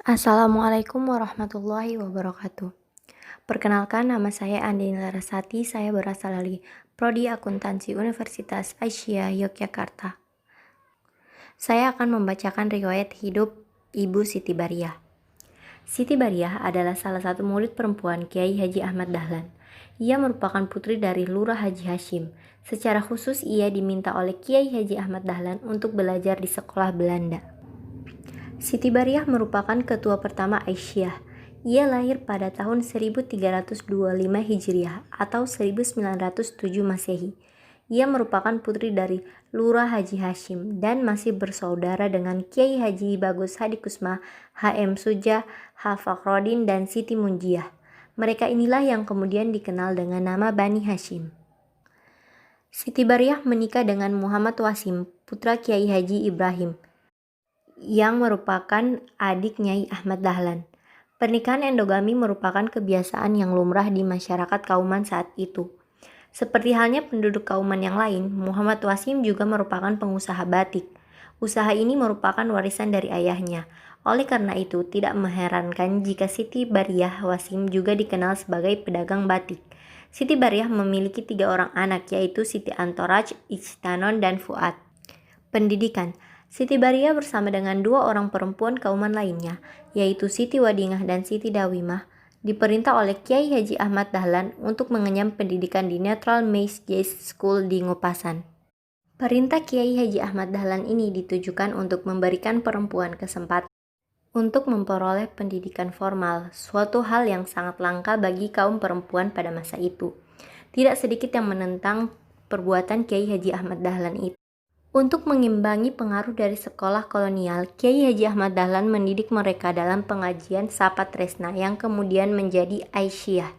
Assalamualaikum warahmatullahi wabarakatuh. Perkenalkan, nama saya Andini Larasati. Saya berasal dari Prodi Akuntansi Universitas Aisyah Yogyakarta. Saya akan membacakan riwayat hidup Ibu Siti Bariyah. Siti Bariyah adalah salah satu murid perempuan Kiai Haji Ahmad Dahlan. Ia merupakan putri dari Lurah Haji Hashim. Secara khusus ia diminta oleh Kiai Haji Ahmad Dahlan untuk belajar di sekolah Belanda. Siti Bariyah merupakan ketua pertama Aisyah. Ia lahir pada tahun 1325 Hijriah atau 1907 Masehi. Ia merupakan putri dari Lurah Haji Hashim dan masih bersaudara dengan Kiai Haji Bagus Hadikusma, HM Suja, H. Fakhrodin, dan Siti Munjiah. Mereka inilah yang kemudian dikenal dengan nama Bani Hashim. Siti Bariyah menikah dengan Muhammad Wasim, putra Kiai Haji Ibrahim, yang merupakan adik Nyai Ahmad Dahlan. Pernikahan endogami merupakan kebiasaan yang lumrah di masyarakat Kauman saat itu. Seperti halnya penduduk Kauman yang lain, Muhammad Wasim juga merupakan pengusaha batik. Usaha ini merupakan warisan dari ayahnya. Oleh karena itu, tidak mengherankan jika Siti Bariyah Wasim juga dikenal sebagai pedagang batik. Siti Bariyah memiliki 3 orang anak, yaitu Siti Antoraj, Ijtanon, dan Fuad. Pendidikan. Siti Bariyah bersama dengan 2 orang perempuan Kauman lainnya, yaitu Siti Wadingah dan Siti Dawimah, diperintah oleh Kiai Haji Ahmad Dahlan untuk mengenyam pendidikan di Neutral Maize School di Ngopasan. Perintah Kiai Haji Ahmad Dahlan ini ditujukan untuk memberikan perempuan kesempatan untuk memperoleh pendidikan formal, suatu hal yang sangat langka bagi kaum perempuan pada masa itu. Tidak sedikit yang menentang perbuatan Kiai Haji Ahmad Dahlan itu. Untuk mengimbangi pengaruh dari sekolah kolonial, Kiai Haji Ahmad Dahlan mendidik mereka dalam pengajian Sapa Tresna yang kemudian menjadi Aisyah.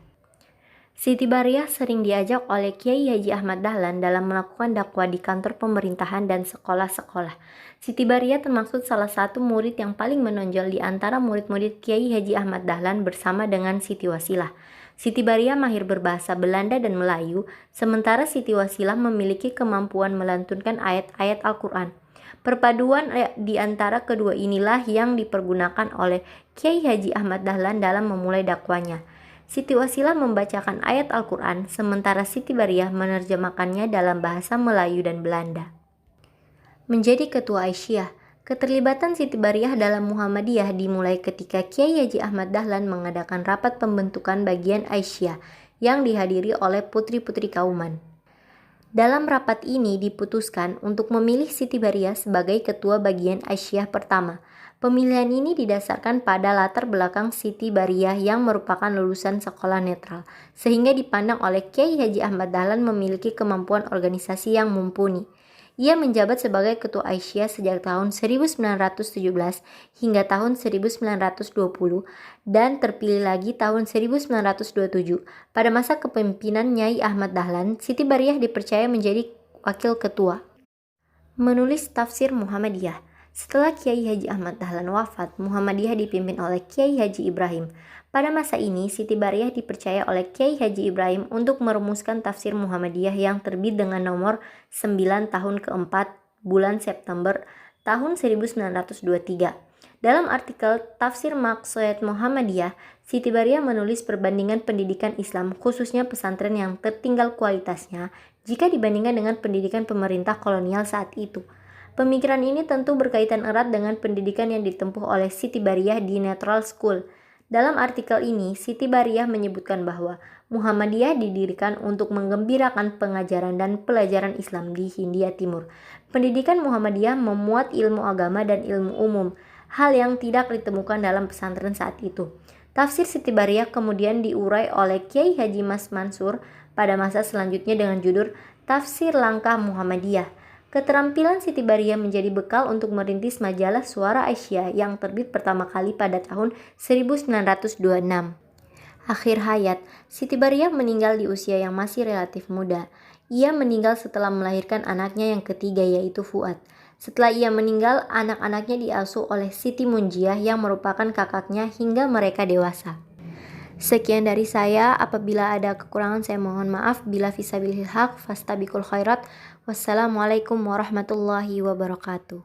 Siti Bariyah sering diajak oleh Kiai Haji Ahmad Dahlan dalam melakukan dakwah di kantor pemerintahan dan sekolah-sekolah. Siti Bariyah termasuk salah satu murid yang paling menonjol di antara murid-murid Kiai Haji Ahmad Dahlan bersama dengan Siti Wasilah. Siti Bariyah mahir berbahasa Belanda dan Melayu, sementara Siti Wasilah memiliki kemampuan melantunkan ayat-ayat Al-Quran. Perpaduan di antara kedua inilah yang dipergunakan oleh Kiai Haji Ahmad Dahlan dalam memulai dakwanya. Siti Wasilah membacakan ayat Al-Quran, sementara Siti Bariyah menerjemahkannya dalam bahasa Melayu dan Belanda. Menjadi ketua Aisyah. Keterlibatan Siti Bariyah dalam Muhammadiyah dimulai ketika Kiai Haji Ahmad Dahlan mengadakan rapat pembentukan bagian Aisyah yang dihadiri oleh putri-putri Kauman. Dalam rapat ini diputuskan untuk memilih Siti Bariyah sebagai ketua bagian Aisyah pertama. Pemilihan ini didasarkan pada latar belakang Siti Bariyah yang merupakan lulusan sekolah netral, sehingga dipandang oleh Kiai Haji Ahmad Dahlan memiliki kemampuan organisasi yang mumpuni. Ia menjabat sebagai ketua Aisyah sejak tahun 1917 hingga tahun 1920 dan terpilih lagi tahun 1927. Pada masa kepemimpinan Nyai Ahmad Dahlan, Siti Bariyah dipercaya menjadi wakil ketua. Menulis tafsir Muhammadiyah. Setelah Kiai Haji Ahmad Dahlan wafat, Muhammadiyah dipimpin oleh Kiai Haji Ibrahim. Pada masa ini, Siti Bariyah dipercaya oleh Kiai Haji Ibrahim untuk merumuskan tafsir Muhammadiyah yang terbit dengan nomor 9 tahun keempat bulan September tahun 1923. Dalam artikel Tafsir Maksud Muhammadiyah, Siti Bariyah menulis perbandingan pendidikan Islam, khususnya pesantren yang tertinggal kualitasnya jika dibandingkan dengan pendidikan pemerintah kolonial saat itu. Pemikiran ini tentu berkaitan erat dengan pendidikan yang ditempuh oleh Siti Bariyah di Neutral School. Dalam artikel ini, Siti Bariyah menyebutkan bahwa Muhammadiyah didirikan untuk menggembirakan pengajaran dan pelajaran Islam di Hindia Timur. Pendidikan Muhammadiyah memuat ilmu agama dan ilmu umum, hal yang tidak ditemukan dalam pesantren saat itu. Tafsir Siti Bariyah kemudian diurai oleh Kiai Haji Mas Mansur pada masa selanjutnya dengan judul Tafsir Langkah Muhammadiyah. Keterampilan Siti Bariyah menjadi bekal untuk merintis majalah Suara Aisyah yang terbit pertama kali pada tahun 1926. Akhir hayat, Siti Bariyah meninggal di usia yang masih relatif muda. Ia meninggal setelah melahirkan anaknya yang ketiga, yaitu Fuad. Setelah ia meninggal, anak-anaknya diasuh oleh Siti Munjiah yang merupakan kakaknya hingga mereka dewasa. Sekian dari saya. Apabila ada kekurangan saya mohon maaf. Bila fisabilil haq fastabiqul khairat. Wassalamualaikum warahmatullahi wabarakatuh.